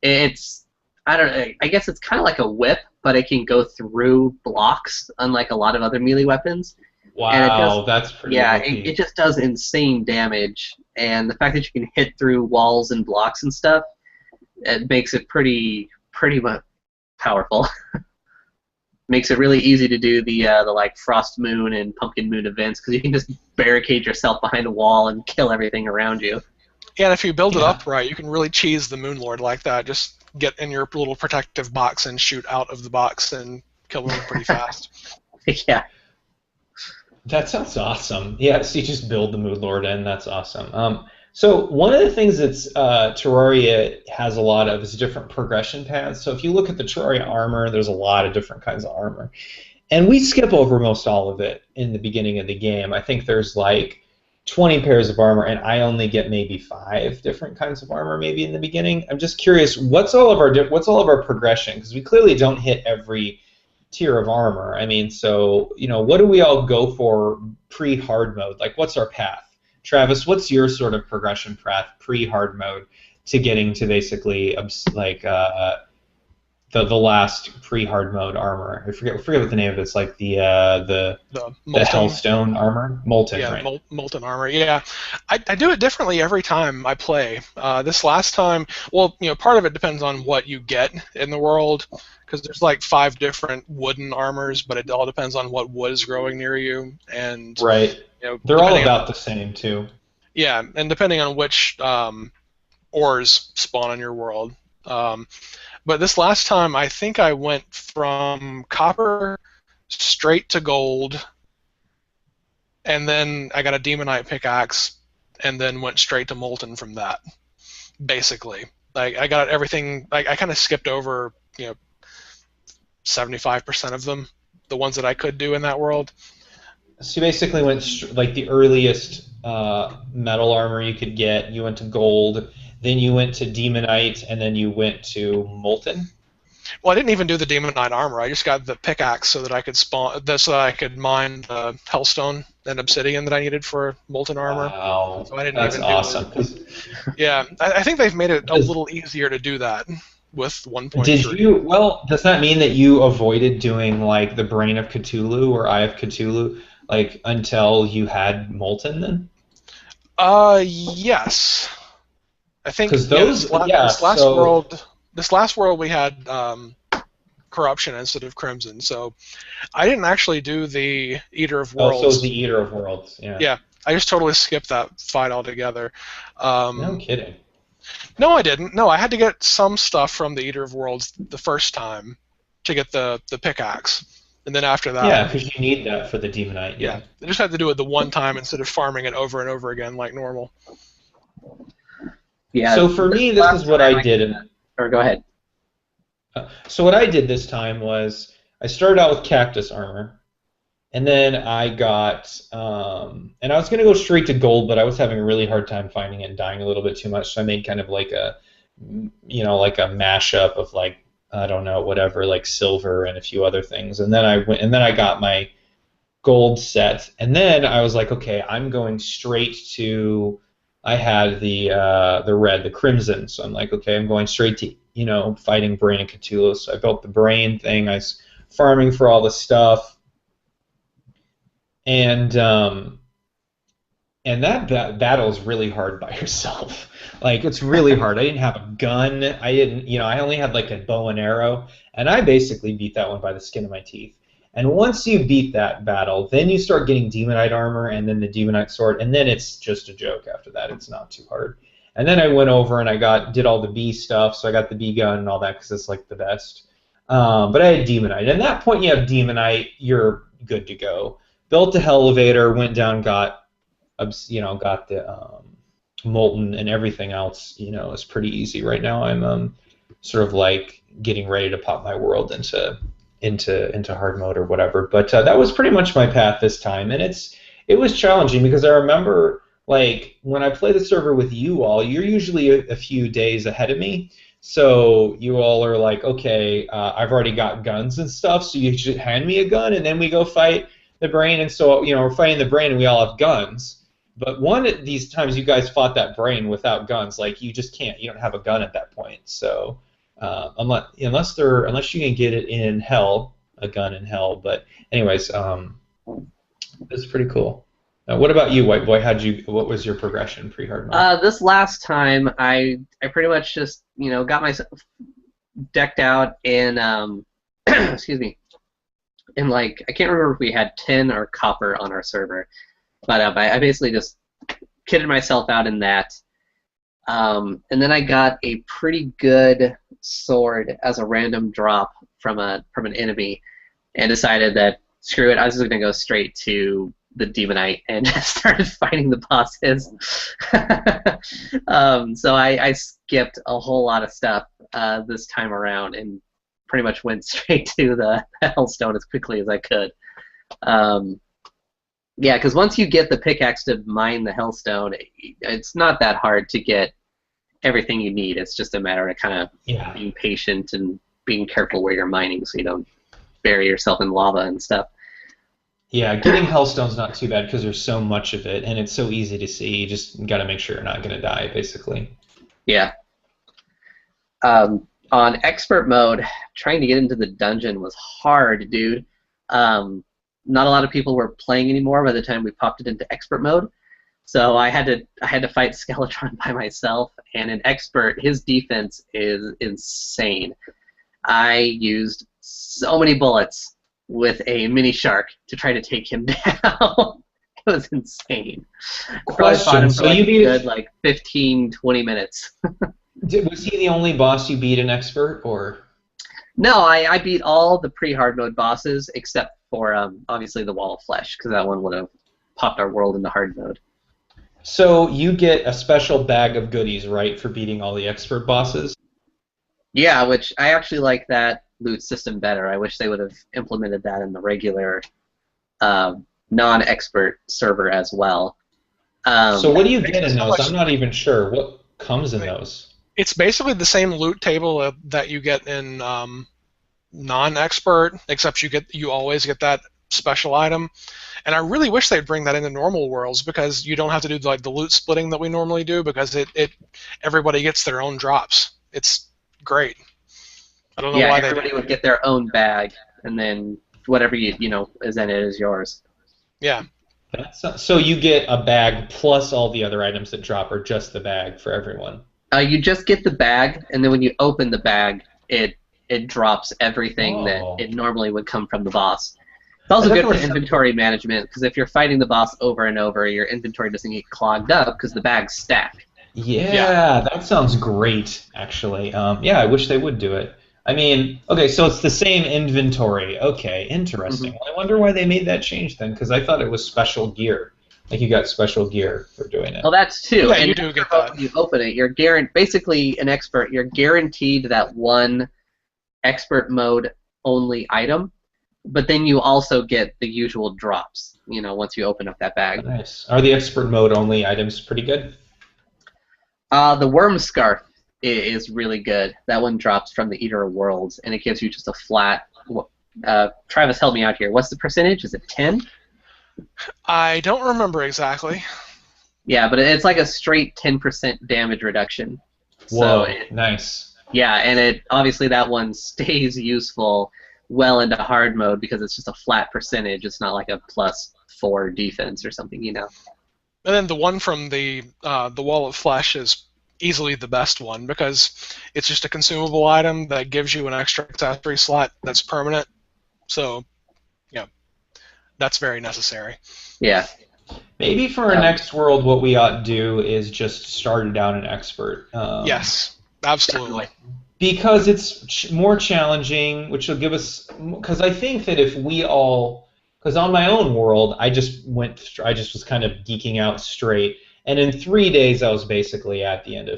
It's, I don't know, I guess it's kind of like a whip, but it can go through blocks, unlike a lot of other melee weapons. Wow, that's pretty OP. It just does insane damage, and the fact that you can hit through walls and blocks and stuff, it makes it pretty much powerful. Makes it really easy to do the like Frost Moon and Pumpkin Moon events, because you can just barricade yourself behind a wall and kill everything around you. Yeah, and if you build it up right, you can really cheese the Moon Lord like that. Just get in your little protective box and shoot out of the box and kill them pretty fast. Yeah. That sounds awesome. Yeah, so you just build the Moon Lord in. That's awesome. So one of the things that Terraria has a lot of is different progression paths. So if you look at the Terraria armor, there's a lot of different kinds of armor. And we skip over most all of it in the beginning of the game. I think there's like 20 pairs of armor, and I only get maybe 5 different kinds of armor maybe in the beginning. I'm just curious, what's all of our progression? Because we clearly don't hit every tier of armor. I mean, so, what do we all go for pre-hard mode? Like, what's our path? Travis, what's your sort of progression path pre-hard mode to getting to basically like the last pre-hard mode armor? I forget what the name of it is. Like the Hellstone armor, Molten. Yeah, right? Molten armor. Yeah, I do it differently every time I play. This last time, well, part of it depends on what you get in the world, because there's like 5 different wooden armors, but it all depends on what wood is growing near you, and right. They're all about the same, too. Yeah, and depending on which ores spawn in your world. But this last time, I think I went from copper straight to gold, and then I got a demonite pickaxe, and then went straight to molten from that, basically. Like, I got everything, I kind of skipped over, 75% of them, the ones that I could do in that world. So you basically went like the earliest metal armor you could get. You went to gold, then you went to demonite, and then you went to molten. Well, I didn't even do the demonite armor. I just got the pickaxe so that I could so that I could mine the hellstone and obsidian that I needed for molten armor. Wow, so I didn't that's even awesome. Yeah, I think they've made it a little easier to do that with 1.3. Did you? Well, does that mean that you avoided doing like the Brain of Cthulhu or Eye of Cthulhu? Like, until you had molten, then? Yes. I think this last world we had corruption instead of crimson, so I didn't actually do the Eater of Worlds. Oh, so the Eater of Worlds, yeah. Yeah, I just totally skipped that fight altogether. No kidding. No, I didn't. No, I had to get some stuff from the Eater of Worlds the first time to get the pickaxe. And then after that... Yeah, because you need that for the demonite. Yeah, I just had to do it the one time instead of farming it over and over again like normal. Yeah. So for me, this is what I did. Or go ahead. So what I did this time was I started out with cactus armor, and then I got... and I was going to go straight to gold, but I was having a really hard time finding it and dying a little bit too much, so I made kind of like a, like a mashup of like, I don't know, whatever, like silver and a few other things. And then I got my gold set. And then I was like, okay, I'm going straight to, I had the red, the crimson. So I'm like, okay, I'm going straight to, fighting Brain of Cthulhu. So I built the brain thing. I was farming for all the stuff. And that battle is really hard by yourself. Like, it's really hard. I didn't have a gun. I only had like a bow and arrow, and I basically beat that one by the skin of my teeth. And once you beat that battle, then you start getting demonite armor and then the demonite sword, and then it's just a joke after that. It's not too hard. And then I went over and did all the bee stuff, so I got the bee gun and all that because it's like the best. But I had demonite. And at that point you have demonite, you're good to go. Built the elevator, went down, got the molten, and everything else, is pretty easy right now. I'm sort of like getting ready to pop my world into hard mode or whatever. But that was pretty much my path this time, and it was challenging because I remember like when I play the server with you all, you're usually a few days ahead of me. So you all are like, okay, I've already got guns and stuff, so you should hand me a gun, and then we go fight the brain. And so we're fighting the brain, and we all have guns. But one of these times, you guys fought that brain without guns. Like you just can't. You don't have a gun at that point. So unless you can get it in hell, a gun in hell. But anyways, it's pretty cool. What about you, White Boy? What was your progression pre-hard mode? This last time, I pretty much just got myself decked out in excuse me, in like I can't remember if we had tin or copper on our server, but I basically just kitted myself out in that, and then I got a pretty good sword as a random drop from an enemy, and decided that screw it, I was just gonna go straight to the Demonite and just started fighting the bosses. So I skipped a whole lot of stuff this time around and pretty much went straight to the Hellstone as quickly as I could. Yeah, because once you get the pickaxe to mine the Hellstone, it's not that hard to get everything you need. It's just a matter of kind of being patient and being careful where you're mining so you don't bury yourself in lava and stuff. Yeah, getting Hellstone's not too bad because there's so much of it, and it's so easy to see. You just got to make sure you're not going to die, basically. Yeah. On expert mode, trying to get into the dungeon was hard, dude. Not a lot of people were playing anymore by the time we popped it into expert mode, so I had to fight Skeletron by myself. And in expert, his defense is insane. I used so many bullets with a mini shark to try to take him down. It was insane. Question: So you beat good like 15, 20 minutes. Was he the only boss you beat in expert, or? No, I beat all the pre-hard mode bosses except for obviously the Wall of Flesh, because that one would have popped our world into hard mode. So you get a special bag of goodies, right, for beating all the expert bosses? Yeah, which I actually like that loot system better. I wish they would have implemented that in the regular non-expert server as well. So what do you get in those? I'm not even sure. What comes in those? It's basically the same loot table that you get in non-expert, except you always get that special item. And I really wish they'd bring that into normal worlds, because you don't have to do like the loot splitting that we normally do, because everybody gets their own drops. It's great. I don't know why everybody would get their own bag, and then whatever you is in it is yours. Yeah. So you get a bag plus all the other items that drop, or just the bag for everyone? You just get the bag, and then when you open the bag, it drops everything that it normally would come from the boss. It's also good for inventory management, because if you're fighting the boss over and over, your inventory doesn't get clogged up because the bags stack. Yeah, that sounds great, actually. Yeah, I wish they would do it. I mean, okay, so it's the same inventory. Okay, interesting. Well, I wonder why they made that change then, because I thought it was special gear. Like you got special gear for doing it. Well, that's too. Yeah, and you do get that. When you open it, you're basically an expert. You're guaranteed that one expert mode only item, but then you also get the usual drops. Once you open up that bag. Nice. Are the expert mode only items pretty good? The worm scarf is really good. That one drops from the Eater of Worlds, and it gives you just a flat. Travis, help me out here. What's the percentage? Is it 10? I don't remember exactly. Yeah, but it's like a straight 10% damage reduction. Whoa, nice. Yeah, and obviously that one stays useful well into hard mode because it's just a flat percentage. It's not like a +4 defense or something, And then the one from the Wall of Flesh is easily the best one, because it's just a consumable item that gives you an extra accessory slot that's permanent. So, yeah, that's very necessary. Yeah. Maybe for our next world, what we ought to do is just start it down an expert. Yes, absolutely. Because it's more challenging, which will give us. Because I think that if we all, because on my own world, I just was kind of geeking out straight, and in 3 days I was basically at the end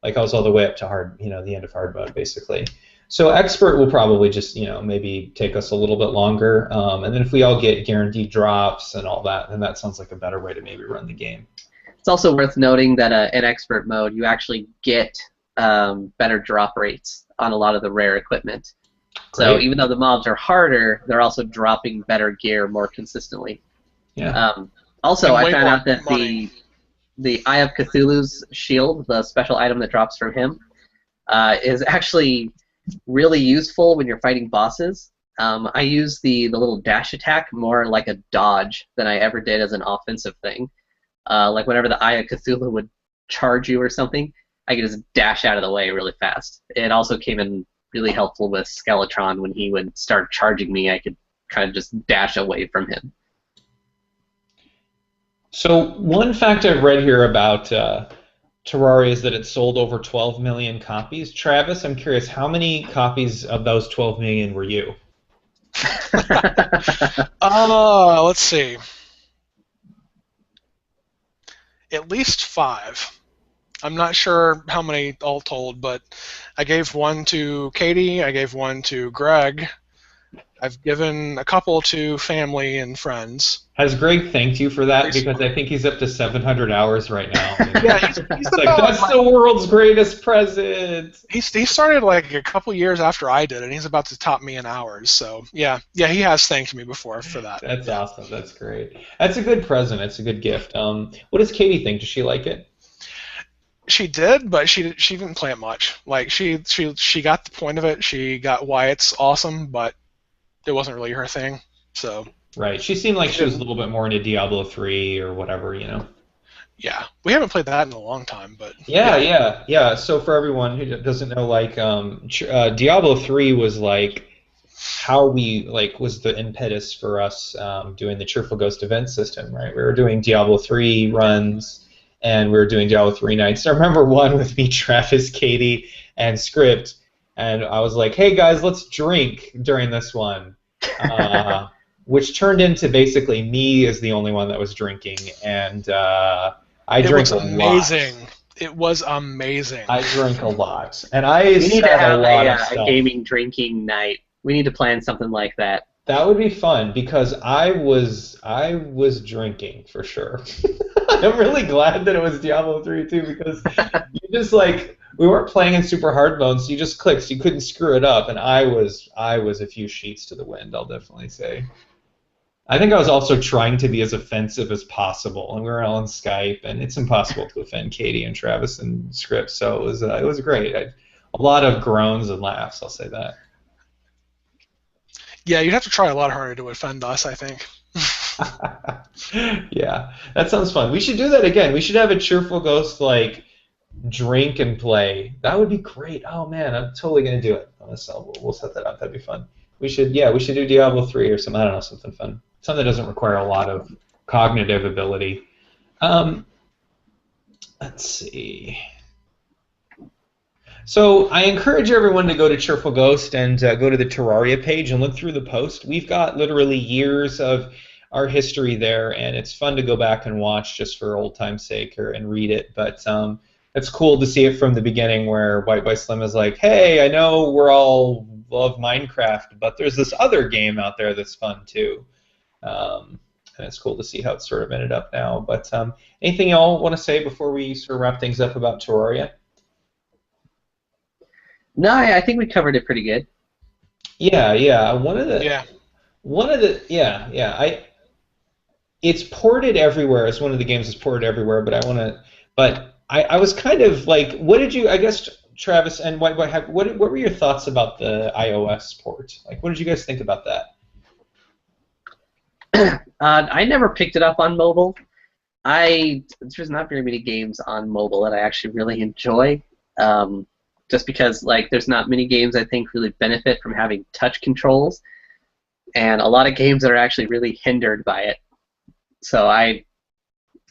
Like I was all the way up to hard, the end of hard mode basically. So expert will probably just, maybe take us a little bit longer. And then if we all get guaranteed drops and all that, then that sounds like a better way to maybe run the game. It's also worth noting that in expert mode, you actually get better drop rates on a lot of the rare equipment. So even though the mobs are harder, they're also dropping better gear more consistently. Yeah. Also, I found out that the Eye of Cthulhu's shield, the special item that drops from him, is actually really useful when you're fighting bosses. I use the little dash attack more like a dodge than I ever did as an offensive thing. Like whenever the Eye of Cthulhu would charge you or something, I could just dash out of the way really fast. It also came in really helpful with Skeletron. When he would start charging me, I could kind of just dash away from him. So one fact I've read here about Terraria is that it sold over 12 million copies. Travis, I'm curious, how many copies of those 12 million were you? Let's see. At least 5. I'm not sure how many all told, but I gave one to Katie, I gave one to Greg, I've given a couple to family and friends. Has Greg thanked you for that? Because I think he's up to 700 hours right now. Yeah, he's like, that's the world's greatest present. He started like a couple years after I did, and he's about to top me in hours. So yeah, he has thanked me before for that. That's awesome. That's great. That's a good present. It's a good gift. What does Katie think? Does she like it? She did, but she didn't play it much. Like she got the point of it. She got why it's awesome, but it wasn't really her thing. So. Right. She seemed like she was a little bit more into Diablo 3 or whatever, Yeah. We haven't played that in a long time, but... Yeah. So for everyone who doesn't know, like, Diablo 3 was, like, how we, like, was the impetus for us doing the Cheerful Ghost event system, right? We were doing Diablo 3 runs, and we were doing Diablo 3 nights. I remember one with me, Travis, Katie, and Script, and I was like, hey, guys, let's drink during this one. Which turned into basically me as the only one that was drinking, and I drank a lot. It was amazing. I drank a lot, and I we need to have a gaming drinking night. We need to plan something like that. That would be fun because I was drinking for sure. I'm really glad that it was Diablo 3 too, because you just like. We weren't playing in super hard mode, so you just clicked, so you couldn't screw it up, and I was a few sheets to the wind, I'll definitely say. I think I was also trying to be as offensive as possible, and we were all on Skype, and it's impossible to offend Katie and Travis and Script, so it was great. A lot of groans and laughs, I'll say that. Yeah, you'd have to try a lot harder to offend us, I think. Yeah, that sounds fun. We should do that again. We should have a Cheerful Ghost, like, drink and play. That would be great. Oh man, I'm totally gonna do it. We'll set that up. That'd be fun. We should do Diablo 3 or something. I don't know, something fun. Something that doesn't require a lot of cognitive ability. Let's see. So I encourage everyone to go to Cheerful Ghost and go to the Terraria page and look through the post. We've got literally years of our history there, and it's fun to go back and watch just for old time's sake and read it. But it's cool to see it from the beginning where WhiteboySlim is like, hey, I know we're all love Minecraft, but there's this other game out there that's fun too. And it's cool to see how it's sort of ended up now. But anything y'all want to say before we sort of wrap things up about Terraria? No, I think we covered it pretty good. Yeah. It's ported everywhere. It's one of the games that's ported everywhere, but I was kind of like, what did you, I guess, Travis and what were your thoughts about the iOS port? Like, what did you guys think about that? I never picked it up on mobile. There's not very many games on mobile that I actually really enjoy, just because like there's not many games I think really benefit from having touch controls, and a lot of games that are actually really hindered by it. So I've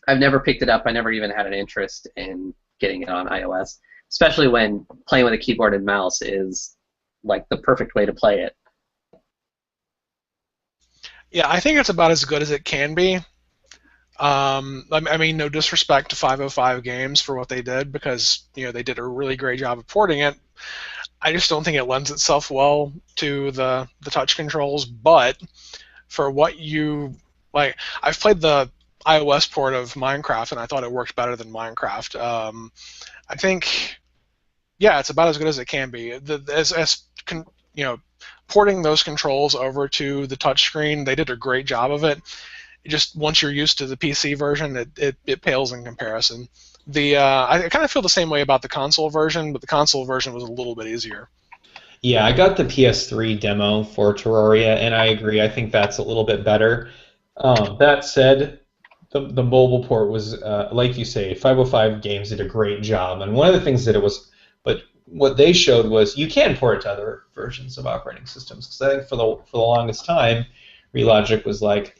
never picked it up. I never even had an interest in getting it on iOS, especially when playing with a keyboard and mouse is like the perfect way to play it. Yeah, I think it's about as good as it can be. I mean, no disrespect to 505 Games for what they did, because they did a really great job of porting it. I just don't think it lends itself well to the touch controls. But for what you like, I've played the iOS port of Minecraft, and I thought it worked better than Minecraft. I think, yeah, it's about as good as it can be. Porting those controls over to the touchscreen, they did a great job of it. Just once you're used to the PC version, it pales in comparison. I kind of feel the same way about the console version, but the console version was a little bit easier. Yeah, I got the PS3 demo for Terraria, and I agree. I think that's a little bit better. That said, the mobile port was, like you say, 505 Games did a great job. And one of the things that it was, but what they showed was you can port it to other versions of operating systems. Because I think for the longest time, Relogic was like,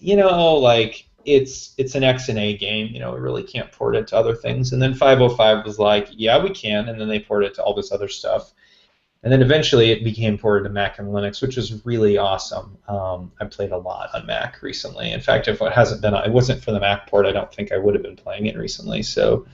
it's an X and A game. We really can't port it to other things. And then 505 was like, yeah, we can. And then they ported it to all this other stuff. And then eventually it became ported to Mac and Linux, which was really awesome. I played a lot on Mac recently. In fact, if it wasn't for the Mac port, I don't think I would have been playing it recently. So,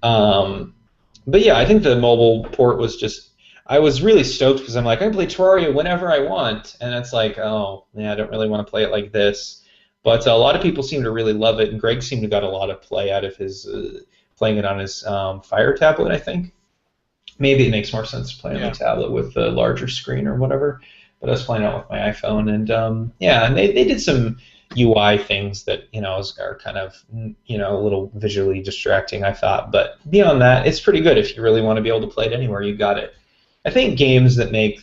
but yeah, I think the mobile port was just. I was really stoked because I'm like, I can play Terraria whenever I want, and it's like, oh, yeah, I don't really want to play it like this. But a lot of people seem to really love it, and Greg seemed to got a lot of play out of his playing it on his Fire tablet, I think. Maybe it makes more sense to play on the tablet with the larger screen or whatever. But I was playing it with my iPhone, and and they did some UI things that are kind of a little visually distracting, I thought. But beyond that, it's pretty good if you really want to be able to play it anywhere. You got it. I think games that make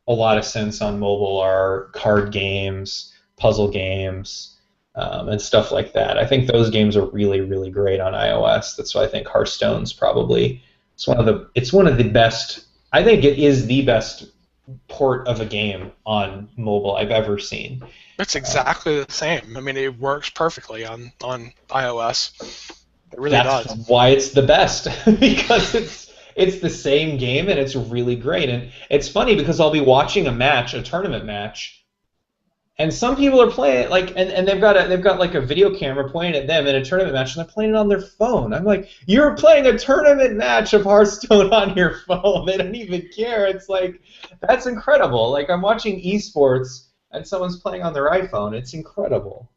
a lot of sense on mobile are card games, puzzle games, and stuff like that. I think those games are really, really great on iOS. That's why I think Hearthstone's probably it's one of the best. I think it is the best port of a game on mobile I've ever seen. It's exactly the same. I mean, it works perfectly on iOS. It really does. That's why it's the best because it's the same game and it's really great. And it's funny because I'll be watching a tournament match, and some people are playing it and they've got like a video camera pointing at them in a tournament match, and they're playing it on their phone. I'm like, you're playing a tournament match of Hearthstone on your phone. They don't even care. It's like, that's incredible. Like, I'm watching esports and someone's playing on their iPhone. It's incredible.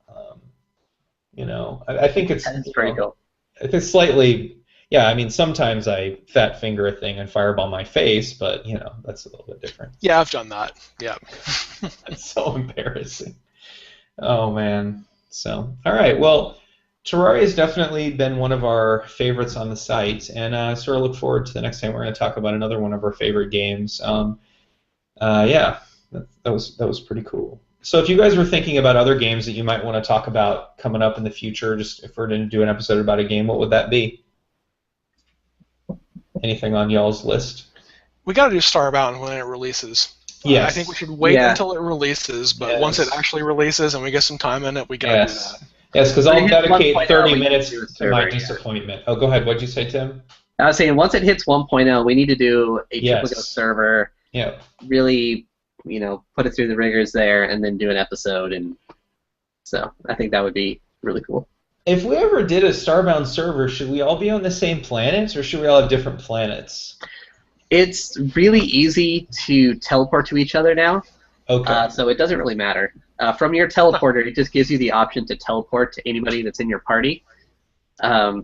I think it's pretty cool. It's slightly. Yeah, I mean, sometimes I fat finger a thing and fireball my face, but, that's a little bit different. Yeah, I've done that. Yeah. That's so embarrassing. Oh, man. So, all right. Well, Terraria has definitely been one of our favorites on the site, and I sort of look forward to the next time we're going to talk about another one of our favorite games. Yeah, that was pretty cool. So if you guys were thinking about other games that you might want to talk about coming up in the future, just if we're going to do an episode about a game, what would that be? Anything on y'all's list? We got to do Starbound when it releases. Yes. I think we should wait until it releases, but once it actually releases and we get some time in it, we got to do that. Yes, because I'll dedicate 30 minutes to my disappointment. Oh, go ahead. What'd you say, Tim? I was saying once it hits 1.0, we need to do a Cheerful Ghost server. Yeah. Really, put it through the rigors there, and then do an episode. And so I think that would be really cool. If we ever did a Starbound server, should we all be on the same planets, or should we all have different planets? It's really easy to teleport to each other now. Okay. So it doesn't really matter. From your teleporter, it just gives you the option to teleport to anybody that's in your party,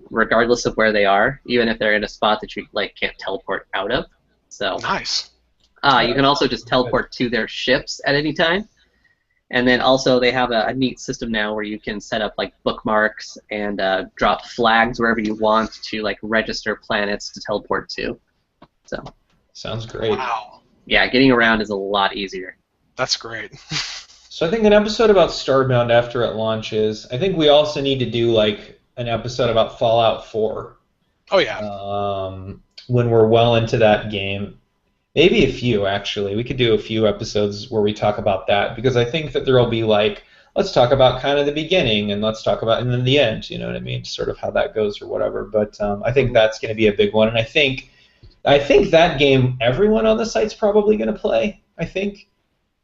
regardless of where they are, even if they're in a spot that you can't teleport out of. So nice. You can also just teleport to their ships at any time. And then also they have a neat system now where you can set up bookmarks and drop flags wherever you want to register planets to teleport to. So. Sounds great. Wow. Yeah, getting around is a lot easier. That's great. So I think an episode about Starbound after it launches. I think we also need to do an episode about Fallout 4. Oh yeah. When we're well into that game. Maybe a few, actually. We could do a few episodes where we talk about that, because I think that there will be let's talk about kind of the beginning, and let's talk about, and then the end, you know what I mean, sort of how that goes or whatever. But I think that's going to be a big one, and I think that game everyone on the site's probably going to play, I think.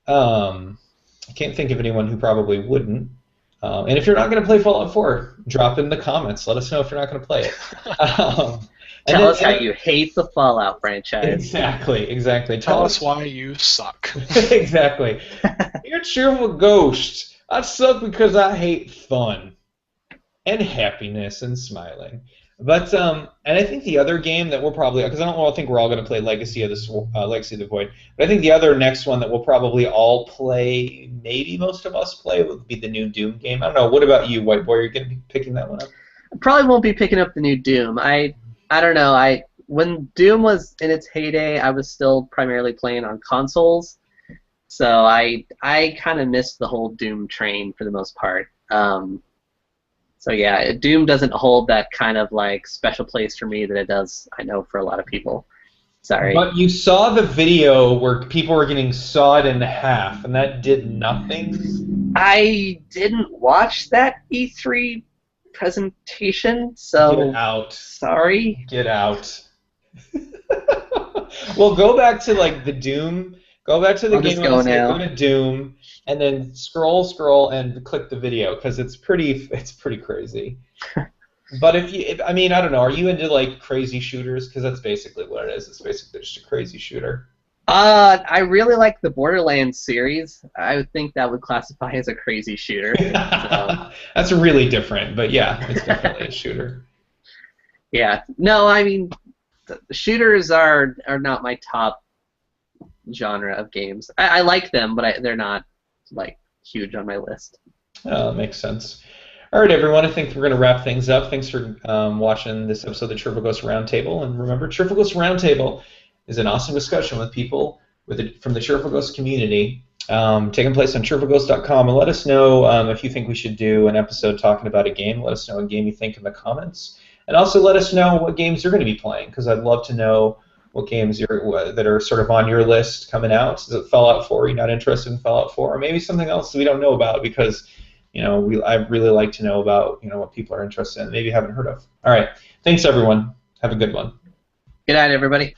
I can't think of anyone who probably wouldn't. And if you're not going to play Fallout 4, drop it in the comments. Let us know if you're not going to play it. Tell us how you hate the Fallout franchise. Exactly. Tell us why you suck. Exactly. You're Cheerful Ghost. I suck because I hate fun and happiness and smiling. But and I think the other game that we'll probably, because I don't think we're all going to play Legacy of the Void, but I think the other next one that we'll probably all play, maybe most of us play, would be the new Doom game. I don't know. What about you, White Boy? Are you going to be picking that one up? I probably won't be picking up the new Doom. I don't know. When Doom was in its heyday, I was still primarily playing on consoles, so I kind of missed the whole Doom train for the most part. So yeah, Doom doesn't hold that kind of like special place for me that it does, I know, for a lot of people. Sorry. But you saw the video where people were getting sawed in half, and that did nothing? I didn't watch that E3 presentation, so Get out. Sorry. Get out. Well, go back to like the Doom. Go back to the game. Go to Doom, and then scroll, and click the video because it's pretty crazy. But I mean, I don't know. Are you into like crazy shooters? Because that's basically what it is. It's basically just a crazy shooter. I really like the Borderlands series. I would think that would classify as a crazy shooter. So. That's really different, but yeah, it's definitely a shooter. Yeah. No, I mean, shooters are not my top genre of games. I like them, but they're not like huge on my list. Oh, that makes sense. All right, everyone. I think we're going to wrap things up. Thanks for watching this episode of the Cheerful Ghost Roundtable, and remember, Cheerful Ghost Roundtable is an awesome discussion with people from the Cheerful Ghost community, taking place on cheerfulghost.com. And let us know if you think we should do an episode talking about a game. Let us know what game you think in the comments. And also let us know what games you're going to be playing, because I'd love to know what games that are sort of on your list coming out. Is it Fallout 4? Are you not interested in Fallout 4? Or maybe something else that we don't know about, because I really like to know about what people are interested in, maybe haven't heard of. All right. Thanks, everyone. Have a good one. Good night, everybody.